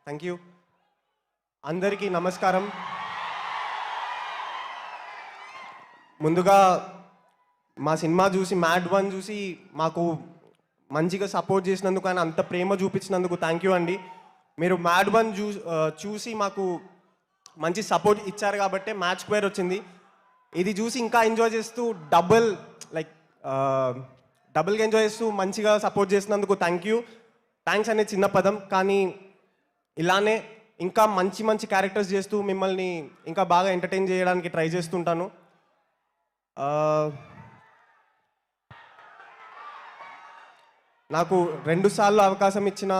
Thank you. అందరికీ నమస్కారం. ముందుగా మా సినిమా చూసి మ్యాడ్ 1 చూసి మాకు మంచిగా సపోర్ట్ చేసినందుకు, ఆయన అంత ప్రేమ చూపించినందుకు థ్యాంక్ యూ అండి. మీరు మ్యాడ్ 1 చూసి మాకు మంచి సపోర్ట్ ఇచ్చారు కాబట్టే మ్యాడ్2 వచ్చింది. ఇది చూసి ఇంకా ఎంజాయ్ చేస్తూ డబుల్గా ఎంజాయ్ చేస్తూ మంచిగా సపోర్ట్ చేసినందుకు థ్యాంక్స్ అనే చిన్న పదం, కానీ ఇలానే ఇంకా మంచి మంచి క్యారెక్టర్స్ చేస్తూ మిమ్మల్ని ఇంకా బాగా ఎంటర్టైన్ చేయడానికి ట్రై చేస్తుంటాను. నాకు 2 సార్లు అవకాశం ఇచ్చిన,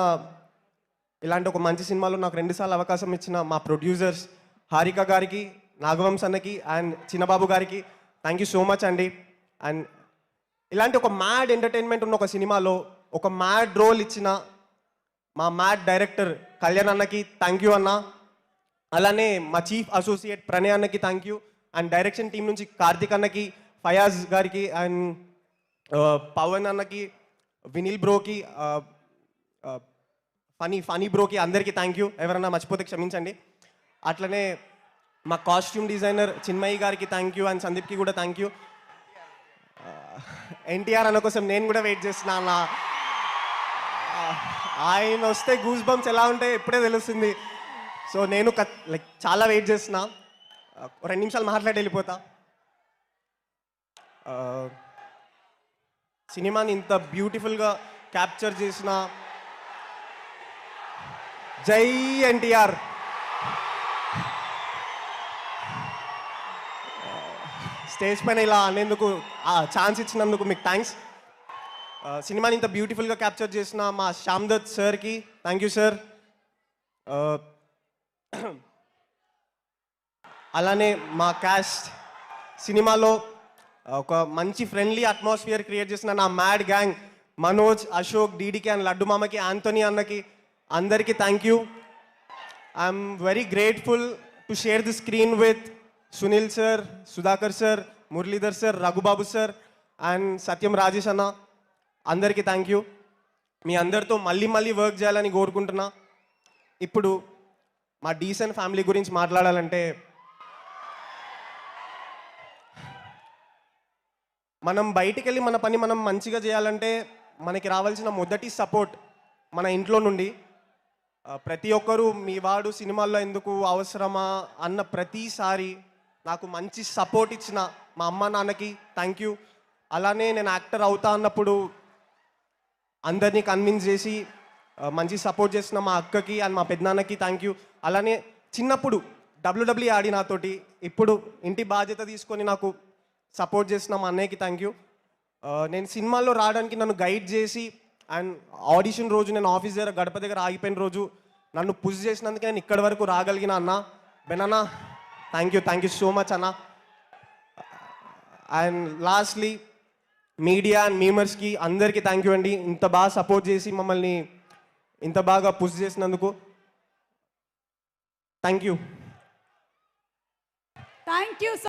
ఇలాంటి ఒక మంచి సినిమాలో నాకు 2 సార్లు అవకాశం ఇచ్చిన మా ప్రొడ్యూసర్స్ హారిక గారికి, నాగవంశ్ అన్నకి అండ్ చిన్నబాబు గారికి థ్యాంక్ యూ సో మచ్ అండి. అండ్ ఇలాంటి ఒక మ్యాడ్ ఎంటర్టైన్మెంట్ ఉన్న ఒక సినిమాలో ఒక మ్యాడ్ రోల్ ఇచ్చిన మా మ్యాడ్ డైరెక్టర్ కళ్యాణ్ అన్నకి థ్యాంక్ యూ అన్న. అలానే మా చీఫ్ అసోసియేట్ ప్రణయ్ అన్నకి thank you. And direction team నుంచి కార్తిక్ అన్నకి, ఫయాజ్ గారికి అండ్ పవన్ అన్నకి, వినిల్ బ్రోకి, ఫనీ బ్రోకి అందరికీ థ్యాంక్ యూ. ఎవరన్నా మర్చిపోతే క్షమించండి. అట్లనే మా కాస్ట్యూమ్ డిజైనర్ చిన్మయి గారికి థ్యాంక్ యూ అండ్ సందీప్కి కూడా థ్యాంక్ యూ. ఎన్టీఆర్ అన్న కోసం నేను కూడా వెయిట్ చేస్తున్నా. ఆయన వస్తే గూస్ బంప్స్ ఎలా ఉంటాయో ఇప్పుడే తెలుస్తుంది. సో నేను చాలా వెయిట్ చేస్తున్నా. 2 నిమిషాలు మాట్లాడి వెళ్ళిపోతా. సినిమాని ఇంత బ్యూటిఫుల్గా క్యాప్చర్ చేసిన జై ఎన్టీఆర్. స్టేజ్ పైన ఇలా అనేందుకు ఛాన్స్ ఇచ్చినందుకు మీకు థ్యాంక్స్. సినిమాని ఇంత బ్యూటిఫుల్గా క్యాప్చర్ చేసిన మా శ్యామ్ దత్ సార్కి థ్యాంక్ యూ సార్. అలానే మా క్యాస్ట్ సినిమాలో ఒక మంచి ఫ్రెండ్లీ అట్మాస్ఫియర్ క్రియేట్ చేసిన నా mad gang Manoj, Ashok, DDK and Laddu మామకి, ఆంటోనీ అన్నకి అందరికీ thank you. I'm very grateful to share the screen with Sunil sir, Sudhakar sir, Muralidhar sir, Raghubabu sir and Satyam Rajesh అన్న. అందరికీ థ్యాంక్ యూ. మీ అందరితో మళ్ళీ వర్క్ చేయాలని కోరుకుంటున్నా. ఇప్పుడు మా డీసెంట్ ఫ్యామిలీ గురించి మాట్లాడాలంటే, మనం బయటికి వెళ్ళి మన పని మనం మంచిగా చేయాలంటే మనకి రావాల్సిన మొదటి సపోర్ట్ మన ఇంట్లో నుండి. ప్రతి ఒక్కరూ మీ వాడు సినిమాల్లో ఎందుకు అవసరమా అన్న ప్రతిసారి నాకు మంచి సపోర్ట్ ఇచ్చిన మా అమ్మ నాన్నకి థ్యాంక్ యూ. అలానే నేను యాక్టర్ అవుతా అన్నప్పుడు అందరినీ కన్విన్స్ చేసి మంచి సపోర్ట్ చేసిన మా అక్కకి అండ్ మా పెద్దనాన్నకి థ్యాంక్ యూ. అలానే చిన్నప్పుడు WWE ఆడి నాతోటి ఇప్పుడు ఇంటి బాధ్యత తీసుకొని నాకు సపోర్ట్ చేసిన మా అన్నయ్యకి థ్యాంక్ యూ. నేను సినిమాల్లో రావడానికి నన్ను గైడ్ చేసి అండ్ ఆడిషన్ రోజు నేను ఆఫీస్ దగ్గర గడప దగ్గర ఆగిపోయిన రోజు నన్ను పుష్ చేసినందుకు నేను ఇక్కడి వరకు రాగలిగిన అన్న బెనన్నా థ్యాంక్ యూ సో మచ్ అన్న. అండ్ లాస్ట్లీ మీడియా అండ్ మీమర్స్కి అందరికీ థ్యాంక్ యూ అండి. ఇంత బాగా సపోర్ట్ చేసి మమ్మల్ని ఇంత బాగా పుష్ చేసినందుకు థ్యాంక్ యూ.